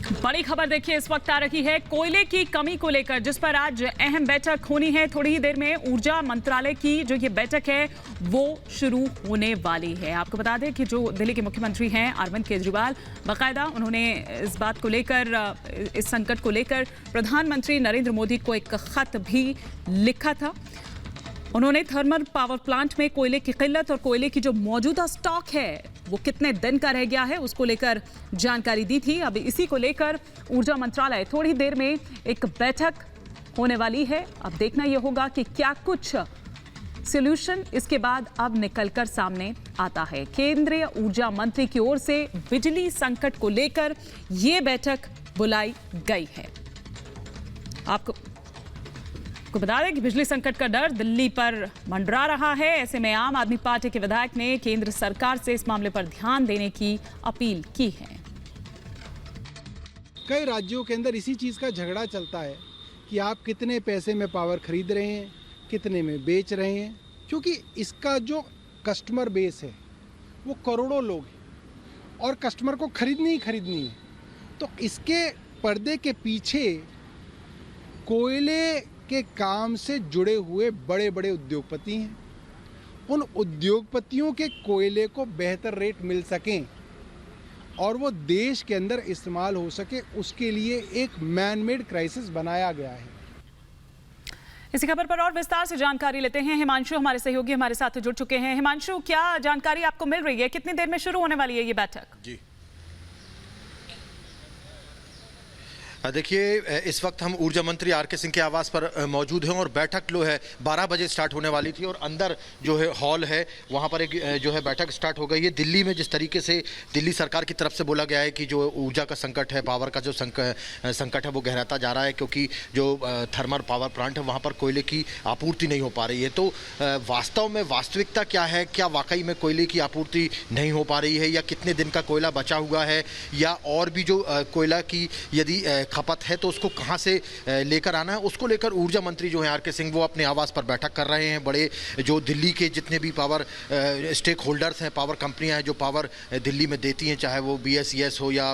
बड़ी खबर देखिए इस वक्त आ रही है कोयले की कमी को लेकर, जिस पर आज अहम बैठक होनी है। थोड़ी ही देर में ऊर्जा मंत्रालय की जो ये बैठक है वो शुरू होने वाली है। आपको बता दें कि जो दिल्ली के मुख्यमंत्री हैं अरविंद केजरीवाल, बाकायदा उन्होंने इस बात को लेकर, इस संकट को लेकर प्रधानमंत्री नरेंद्र मोदी को एक खत भी लिखा था। उन्होंने थर्मल पावर प्लांट में कोयले की किल्लत और कोयले की जो मौजूदा स्टॉक है वो कितने दिन का रह गया है उसको लेकर जानकारी दी थी। अब इसी को लेकर ऊर्जा मंत्रालय थोड़ी देर में एक बैठक होने वाली है। अब देखना यह होगा कि क्या कुछ सॉल्यूशन इसके बाद अब निकलकर सामने आता है। केंद्रीय ऊर्जा मंत्री की ओर से बिजली संकट को लेकर यह बैठक बुलाई गई है। आपको बता दें कि बिजली संकट का डर दिल्ली पर मंडरा रहा है। ऐसे में आम आदमी पार्टी के विधायक ने केंद्र सरकार से इस मामले पर ध्यान देने की अपील की है। कई राज्यों के अंदर इसी चीज़ का झगड़ा चलता है कि आप कितने पैसे में पावर खरीद रहे हैं, कितने में बेच रहे हैं, क्योंकि इसका जो कस्टमर बेस है वो करोड़ों लोग हैं और कस्टमर को खरीदनी है। तो इसके पर्दे के पीछे कोयले के काम से जुड़े हुए बड़े बड़े उद्योगपति हैं। उन उद्योगपतियों के कोयले को बेहतर रेट मिल सकें और वो देश के अंदर इस्तेमाल हो सके, उसके लिए एक मैन मेड क्राइसिस बनाया गया है। इसी खबर पर और विस्तार से जानकारी लेते हैं। हिमांशु हमारे सहयोगी हमारे साथ जुड़ चुके हैं। हिमांशु, क्या जानकारी आपको मिल रही है? कितनी देर में शुरू होने वाली है ये बैठक? जी देखिए, इस वक्त हम ऊर्जा मंत्री आर.के. सिंह के आवास पर मौजूद हैं और बैठक जो है 12 बजे स्टार्ट होने वाली थी और अंदर जो है हॉल है वहाँ पर एक जो है बैठक स्टार्ट हो गई है। दिल्ली में जिस तरीके से दिल्ली सरकार की तरफ से बोला गया है कि जो ऊर्जा का संकट है, पावर का जो संकट है वो गहराता जा रहा है, क्योंकि जो थर्मल पावर प्लांट है वहाँ पर कोयले की आपूर्ति नहीं हो पा रही है। तो वास्तव में वास्तविकता क्या है? क्या वाकई में कोयले की आपूर्ति नहीं हो पा रही है या कितने दिन का कोयला बचा हुआ है, या और भी जो कोयला की यदि खपत है तो उसको कहां से लेकर आना है, उसको लेकर ऊर्जा मंत्री जो है आर.के. सिंह वो अपने आवास पर बैठक कर रहे हैं। बड़े जो दिल्ली के जितने भी पावर स्टेक होल्डर्स हैं, पावर कंपनियां हैं जो पावर दिल्ली में देती हैं, चाहे वो BSES हो या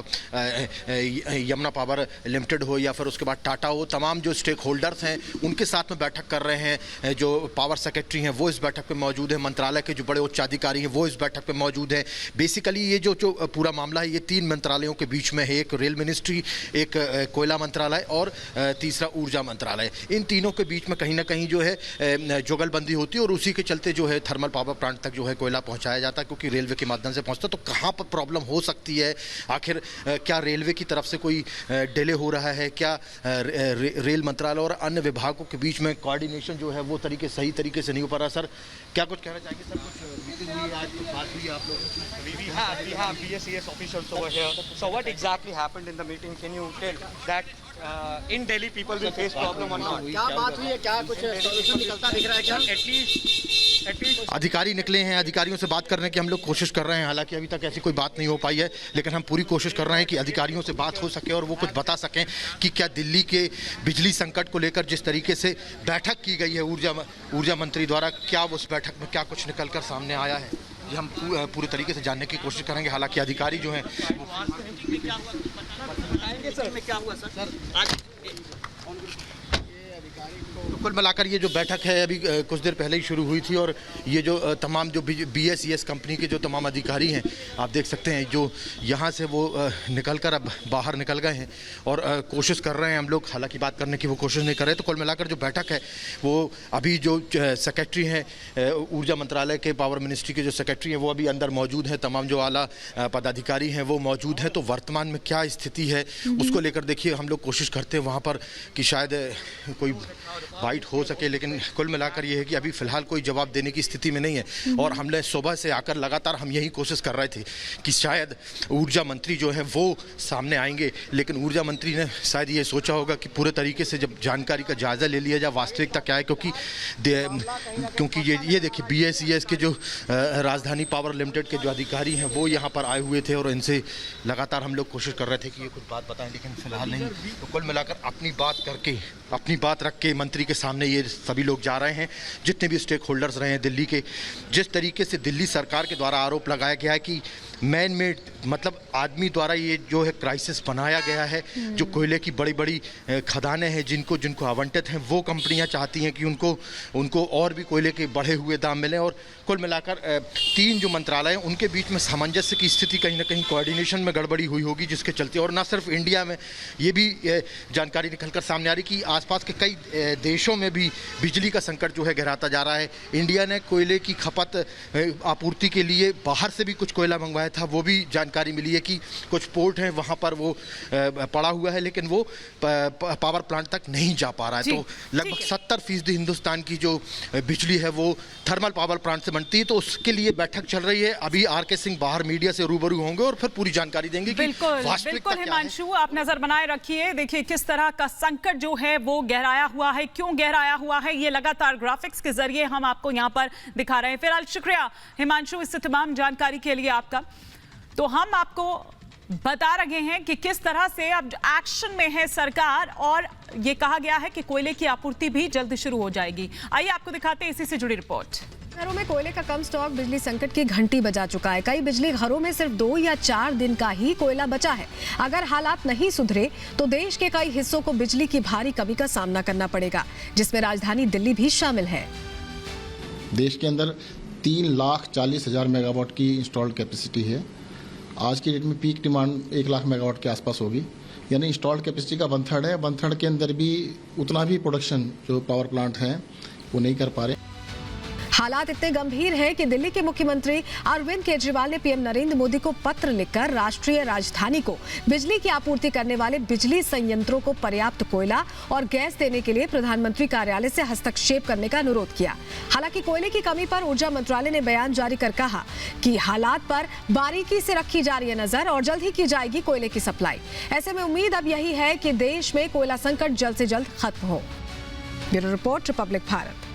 यमुना पावर लिमिटेड हो या फिर उसके बाद टाटा हो, तमाम जो स्टेक होल्डर्स हैं उनके साथ में बैठक कर रहे हैं। जो पावर सेक्रेटरी हैं वो इस बैठक पर मौजूद है, मंत्रालय के जो बड़े उच्च अधिकारी हैं वो इस बैठक पर मौजूद हैं। बेसिकली ये जो पूरा मामला है ये 3 मंत्रालयों के बीच में है, एक रेल मिनिस्ट्री, एक कोयला मंत्रालय और तीसरा ऊर्जा मंत्रालय। इन तीनों के बीच में कहीं ना कहीं जो है जुगलबंदी होती है और उसी के चलते जो है थर्मल पावर प्लांट तक जो है कोयला पहुंचाया जाता है, क्योंकि रेलवे के माध्यम से पहुंचता है। तो कहां पर प्रॉब्लम हो सकती है? आखिर क्या रेलवे की तरफ से कोई डिले हो रहा है? क्या रेल मंत्रालय और अन्य विभागों के बीच में कोऑर्डिनेशन जो है वो सही तरीके से नहीं हो पा रहा? सर, क्या कुछ कहना चाहेंगे? सर, कुछ मीटिंग हुई आज, कुछ बात हुई आप लोगों से? We have BSES officials over here. So what exactly happened in the meeting? Can you tell that in Delhi people will face problem or not? क्या बात हुई है? क्या कुछ सॉल्यूशन निकलता दिख रहा है क्या? At least अधिकारी निकले हैं, अधिकारियों से बात करने की हम लोग कोशिश कर रहे हैं। हालांकि अभी तक ऐसी कोई बात नहीं हो पाई है, लेकिन हम पूरी कोशिश कर रहे हैं कि अधिकारियों से बात हो सके और वो कुछ बता सकें कि क्या दिल्ली के बिजली संकट को लेकर जिस तरीके से बैठक की गई है ऊर्जा मंत्री द्वारा, क्या उस बैठक में क्या कुछ निकलकर सामने आया है, ये हम पूरी तरीके से जानने की कोशिश करेंगे। हालांकि अधिकारी जो हैं तो कुल मिलाकर ये जो बैठक है अभी कुछ देर पहले ही शुरू हुई थी और ये जो तमाम जो BSES कंपनी के जो तमाम अधिकारी हैं आप देख सकते हैं जो यहाँ से वो निकलकर अब बाहर निकल गए हैं और कोशिश कर रहे हैं हम लोग, हालांकि बात करने की वो कोशिश नहीं कर रहे। तो कुल मिलाकर जो बैठक है वो अभी जो सेक्रेटरी हैं ऊर्जा मंत्रालय के, पावर मिनिस्ट्री के जो सेक्रेटरी हैं वो अभी अंदर मौजूद हैं, तमाम जो आला पदाधिकारी हैं वो मौजूद हैं। तो वर्तमान में क्या स्थिति है उसको लेकर देखिए हम लोग कोशिश करते हैं वहाँ पर कि शायद कोई बाइट हो सके, लेकिन कुल मिलाकर ये है कि अभी फिलहाल कोई जवाब देने की स्थिति में नहीं है। और हमने सुबह से आकर लगातार हम यही कोशिश कर रहे थे कि शायद ऊर्जा मंत्री जो है वो सामने आएंगे, लेकिन ऊर्जा मंत्री ने शायद ये सोचा होगा कि पूरे तरीके से जब जानकारी का जायज़ा ले लिया जाए वास्तविकता क्या है, क्योंकि ये देखिए BSES के जो राजधानी पावर लिमिटेड के जो अधिकारी हैं वो यहाँ पर आए हुए थे और इनसे लगातार हम लोग कोशिश कर रहे थे कि ये कुछ बात बताएं, लेकिन फिलहाल नहीं। तो कुल मिलाकर अपनी बात रख के मंत्री के सामने ये सभी लोग जा रहे हैं, जितने भी स्टेक होल्डर्स रहे हैं दिल्ली के। जिस तरीके से दिल्ली सरकार के द्वारा आरोप लगाया गया है कि मैन मेड, मतलब आदमी द्वारा ये जो है क्राइसिस बनाया गया है, जो कोयले की बड़ी बड़ी खदानें हैं जिनको आवंटित हैं, वो कंपनियां चाहती हैं कि उनको और भी कोयले के बढ़े हुए दाम मिलें। और कुल मिलाकर 3 जो मंत्रालय हैं उनके बीच में सामंजस्य की स्थिति कहीं ना कहीं कोऑर्डिनेशन में गड़बड़ी हुई होगी, जिसके चलते। और ना सिर्फ इंडिया में, ये भी जानकारी निकलकर सामने आ रही कि आसपास के कई देशों में भी बिजली का संकट जो है गहराता जा रहा है। इंडिया ने कोयले की खपत आपूर्ति के लिए बाहर से भी कुछ कोयला मंगवाया था, वो भी जानकारी मिली है कि कुछ पोर्ट हैं वहाँ पर वो पड़ा हुआ है, लेकिन वो पावर प्लांट तक नहीं जा पा रहा है। तो लगभग 70% हिंदुस्तान की जो बिजली है वो थर्मल पावर प्लांट से बनती है। तो उसके लिए बैठक चल रही है। अभी आर.के. सिंह बाहर मीडिया से रूबरू होंगे और फिर पूरी जानकारी देंगे कि बिल्कुल हिमांशु, आप नजर बनाए रखिए। देखिए किस तरह का संकट जो है वो गहराया हुआ है, क्यों गहराया हुआ है, ये लगातार ग्राफिक्स के जरिए हम आपको यहाँ पर दिखा रहे हैं। फिलहाल शुक्रिया हिमांशु इस तमाम जानकारी के लिए आपका। तो हम आपको बता रहे हैं कि किस तरह से अब एक्शन में है सरकार, और ये कहा गया है कि कोयले की आपूर्ति भी जल्द शुरू हो जाएगी। आइए आपको दिखाते हैं इसी से जुड़ी रिपोर्ट। घरों में कोयले का कम स्टॉक बिजली संकट की घंटी बजा चुका है। कई बिजली घरों में सिर्फ 2 या 4 दिन का ही कोयला बचा है। अगर हालात नहीं सुधरे तो देश के कई हिस्सों को बिजली की भारी कमी का सामना करना पड़ेगा, जिसमें राजधानी दिल्ली भी शामिल है। देश के अंदर 3,40,000 मेगावाट की इंस्टॉल्ड कैपेसिटी है। आज की डेट में पीक डिमांड 1 लाख मेगावाट के आसपास होगी, यानी इंस्टॉल्ड कैपेसिटी का 1/3 है। 1/3 के अंदर भी उतना भी प्रोडक्शन जो पावर प्लांट हैं वो नहीं कर पा रहे। हालात इतने गंभीर हैं कि दिल्ली के मुख्यमंत्री अरविंद केजरीवाल ने पीएम नरेंद्र मोदी को पत्र लिखकर राष्ट्रीय राजधानी को बिजली की आपूर्ति करने वाले बिजली संयंत्रों को पर्याप्त कोयला और गैस देने के लिए प्रधानमंत्री कार्यालय से हस्तक्षेप करने का अनुरोध किया। हालांकि कोयले की कमी पर ऊर्जा मंत्रालय ने बयान जारी कर कहा कि हालात पर बारीकी से रखी जा रही है नजर और जल्द ही की जाएगी कोयले की सप्लाई। ऐसे में उम्मीद अब यही है कि देश में कोयला संकट जल्द से जल्द खत्म हो। Bureau report, Republic Bharat.